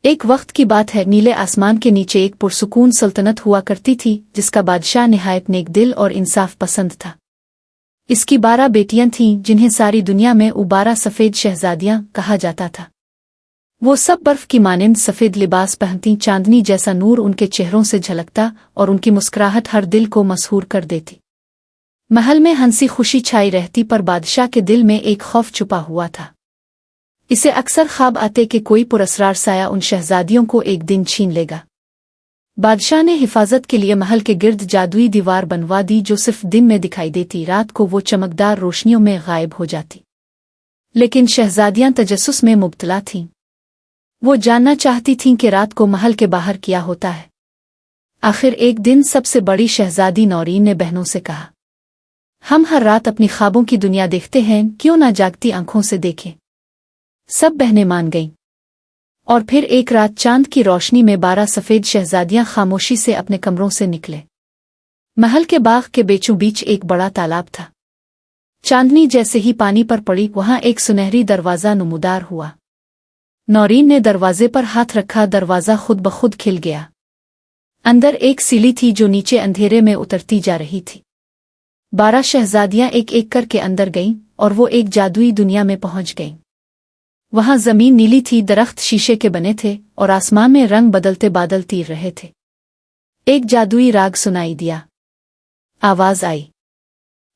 ایک وقت کی بات ہے، نیلے آسمان کے نیچے ایک پرسکون سلطنت ہوا کرتی تھی جس کا بادشاہ نہایت نیک دل اور انصاف پسند تھا۔ اس کی 12 بیٹیاں تھیں جنہیں ساری دنیا میں 12 سفید شہزادیاں کہا جاتا تھا۔ وہ سب برف کی مانند سفید لباس پہنتی، چاندنی جیسا نور ان کے چہروں سے جھلکتا اور ان کی مسکراہٹ ہر دل کو مسحور کر دیتی۔ محل میں ہنسی خوشی چھائی رہتی، پر بادشاہ کے دل میں ایک خوف چھپا ہوا تھا۔ اسے اکثر خواب آتے کہ کوئی پراسرار سایہ ان شہزادیوں کو ایک دن چھین لے گا۔ بادشاہ نے حفاظت کے لیے محل کے گرد جادوئی دیوار بنوا دی جو صرف دن میں دکھائی دیتی، رات کو وہ چمکدار روشنیوں میں غائب ہو جاتی۔ لیکن شہزادیاں تجسس میں مبتلا تھیں۔ وہ جاننا چاہتی تھیں کہ رات کو محل کے باہر کیا ہوتا ہے۔ آخر ایک دن سب سے بڑی شہزادی نورین نے بہنوں سے کہا، ہم ہر رات اپنی خوابوں کی دنیا دیکھتے ہیں، کیوں نہ جاگتی آنکھوں سے دیکھیں؟ سب بہنیں مان گئیں، اور پھر ایک رات چاند کی روشنی میں 12 سفید شہزادیاں خاموشی سے اپنے کمروں سے نکلے۔ محل کے باغ کے بیچوں بیچ ایک بڑا تالاب تھا۔ چاندنی جیسے ہی پانی پر پڑی، وہاں ایک سنہری دروازہ نمودار ہوا۔ نورین نے دروازے پر ہاتھ رکھا، دروازہ خود بخود کھل گیا۔ اندر ایک سیڑھی تھی جو نیچے اندھیرے میں اترتی جا رہی تھی۔ 12 شہزادیاں ایک ایک کر کے اندر گئیں اور وہ ایک جادوئی دنیا میں پہنچ گئیں۔ وہاں زمین نیلی تھی، درخت شیشے کے بنے تھے اور آسمان میں رنگ بدلتے بادل تیر رہے تھے۔ ایک جادوئی راگ سنائی دیا۔ آواز آئی،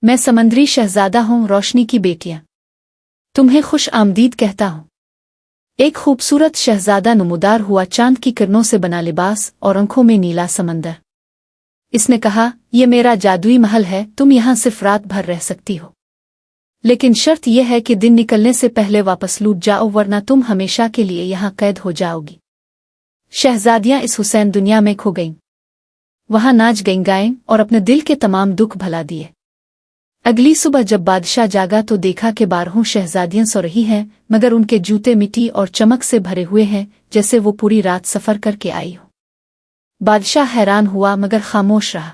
میں سمندری شہزادہ ہوں، روشنی کی بیٹیاں، تمہیں خوش آمدید کہتا ہوں۔ ایک خوبصورت شہزادہ نمودار ہوا، چاند کی کرنوں سے بنا لباس اور آنکھوں میں نیلا سمندر۔ اس نے کہا، یہ میرا جادوئی محل ہے، تم یہاں صرف رات بھر رہ سکتی ہو، لیکن شرط یہ ہے کہ دن نکلنے سے پہلے واپس لوٹ جاؤ، ورنہ تم ہمیشہ کے لیے یہاں قید ہو جاؤ گی۔ شہزادیاں اس حسین دنیا میں کھو گئیں، وہاں ناچ گئیں، گائیں اور اپنے دل کے تمام دکھ بھلا دیے۔ اگلی صبح جب بادشاہ جاگا تو دیکھا کہ 12 شہزادیاں سو رہی ہیں، مگر ان کے جوتے مٹی اور چمک سے بھرے ہوئے ہیں، جیسے وہ پوری رات سفر کر کے آئی ہو۔ بادشاہ حیران ہوا مگر خاموش رہا۔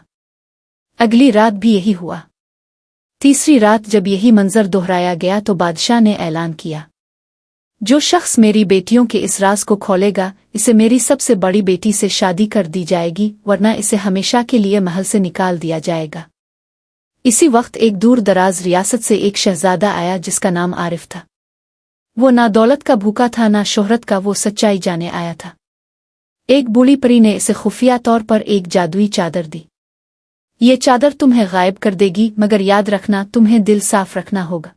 اگلی رات بھی یہی ہوا۔ تیسری رات جب یہی منظر دہرایا گیا تو بادشاہ نے اعلان کیا، جو شخص میری بیٹیوں کے اس راز کو کھولے گا، اسے میری سب سے بڑی بیٹی سے شادی کر دی جائے گی، ورنہ اسے ہمیشہ کے لیے محل سے نکال دیا جائے گا۔ اسی وقت ایک دور دراز ریاست سے ایک شہزادہ آیا جس کا نام عارف تھا۔ وہ نہ دولت کا بھوکا تھا نہ شہرت کا، وہ سچائی جانے آیا تھا۔ ایک بوڑھی پری نے اسے خفیہ طور پر ایک جادوئی چادر دی۔ یہ چادر تمہیں غائب کر دے گی، مگر یاد رکھنا تمہیں دل صاف رکھنا ہوگا۔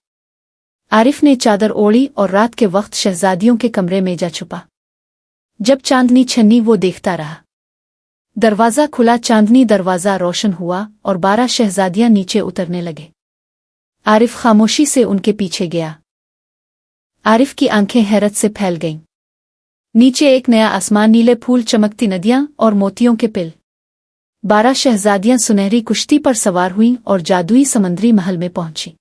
عارف نے چادر اوڑھی اور رات کے وقت شہزادیوں کے کمرے میں جا چھپا۔ جب چاندنی چھنی وہ دیکھتا رہا۔ دروازہ کھلا، چاندنی دروازہ روشن ہوا اور 12 شہزادیاں نیچے اترنے لگے۔ عارف خاموشی سے ان کے پیچھے گیا۔ عارف کی آنکھیں حیرت سے پھیل گئیں۔ نیچے ایک نیا آسمان، نیلے پھول، چمکتی ندیاں اور موتیوں کے پل۔ 12 شہزادیاں سنہری کشتی پر سوار ہوئیں اور جادوئی سمندری محل میں پہنچیں۔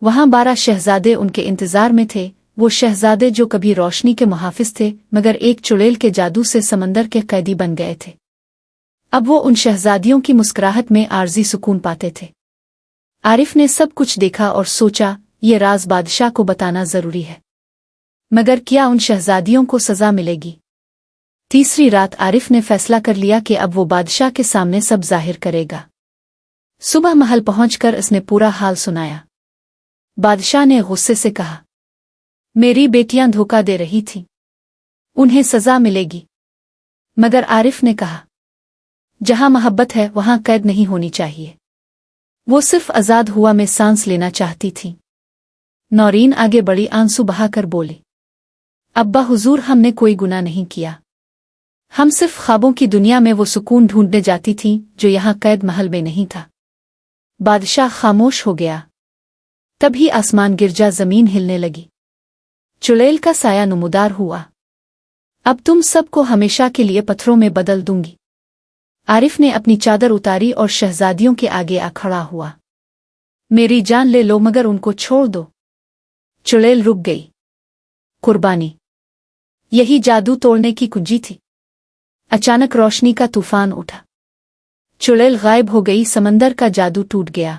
وہاں 12 شہزادے ان کے انتظار میں تھے، وہ شہزادے جو کبھی روشنی کے محافظ تھے مگر ایک چڑیل کے جادو سے سمندر کے قیدی بن گئے تھے۔ اب وہ ان شہزادیوں کی مسکراہٹ میں عارضی سکون پاتے تھے۔ عارف نے سب کچھ دیکھا اور سوچا، یہ راز بادشاہ کو بتانا ضروری ہے، مگر کیا ان شہزادیوں کو سزا ملے گی؟ تیسری رات عارف نے فیصلہ کر لیا کہ اب وہ بادشاہ کے سامنے سب ظاہر کرے گا۔ صبح محل پہنچ کر اس نے پورا حال سنایا۔ بادشاہ نے غصے سے کہا، میری بیٹیاں دھوکہ دے رہی تھیں، انہیں سزا ملے گی۔ مگر عارف نے کہا، جہاں محبت ہے وہاں قید نہیں ہونی چاہیے۔ وہ صرف آزاد ہوا میں سانس لینا چاہتی تھی۔ نورین آگے بڑی، آنسو بہا کر بولی، ابا حضور، ہم نے کوئی گناہ نہیں کیا، ہم صرف خوابوں کی دنیا میں وہ سکون ڈھونڈنے جاتی تھیں جو یہاں قید محل میں نہیں تھا۔ بادشاہ خاموش ہو گیا۔ تبھی آسمان گرجا، زمین ہلنے لگی، چڑیل کا سایہ نمودار ہوا۔ اب تم سب کو ہمیشہ کے لیے پتھروں میں بدل دوں گی۔ عارف نے اپنی چادر اتاری اور شہزادیوں کے آگے آ کھڑا ہوا۔ میری جان لے لو مگر ان کو چھوڑ دو۔ چڑیل رک گئی۔ قربانی، یہی جادو توڑنے کی کنجی تھی۔ اچانک روشنی کا طوفان اٹھا، چڑیل غائب ہو گئی، سمندر کا جادو ٹوٹ گیا،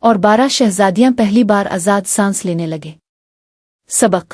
اور 12 شہزادیاں پہلی بار آزاد سانس لینے لگے۔ سبق: